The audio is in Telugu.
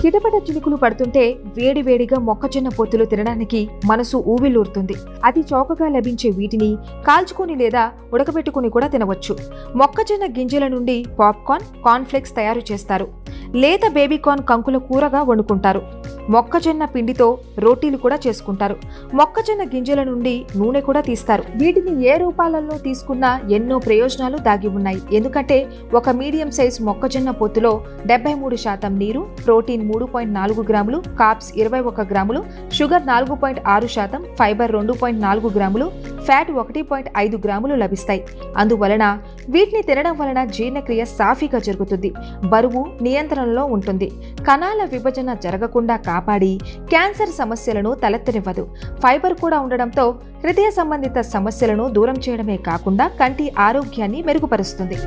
చిటపట చినుకులు పడుతుంటే వేడివేడిగా మొక్కజొన్న పొత్తులు తినడానికి మనసు ఊవిల్లూరుతుంది. అతి చౌకగా లభించే వీటిని కాల్చుకొని లేదా ఉడకబెట్టుకుని కూడా తినవచ్చు. మొక్కజొన్న గింజల నుండి పాప్కార్న్, కార్న్ఫ్లేక్స్ తయారు చేస్తారు. లేత బేబీకార్న్ కంకుల కూరగా వండుకుంటారు. మొక్కజొన్న పిండితో రోటీలు కూడా చేసుకుంటారు. మొక్కజొన్న గింజల నుండి నూనె కూడా తీస్తారు. వీటిని ఏ రూపాలలో తీసుకున్నా ఎన్నో ప్రయోజనాలు దాగి ఉన్నాయి. ఎందుకంటే ఒక మీడియం సైజ్ మొక్కజొన్న పొత్తులో 73% నీరు, ప్రోటీన్ 3.4 గ్రాములు, కార్బ్స్ 21 గ్రాములు, షుగర్ 4.6%, ఫైబర్ 2.4 గ్రాములు, ఫ్యాట్ 1.5 గ్రాములు లభిస్తాయి. అందువలన వీటిని తినడం వలన జీర్ణక్రియ సాఫీగా జరుగుతుంది. బరువు నియంత్రణలో ఉంటుంది. కణాల విభజన జరగకుండా కాపాడి క్యాన్సర్ సమస్యలను తలెత్తనివ్వదు. ఫైబర్ కూడా ఉండడంతో హృదయ సంబంధిత సమస్యలను దూరం చేయడమే కాకుండా కంటి ఆరోగ్యాన్ని మెరుగుపరుస్తుంది.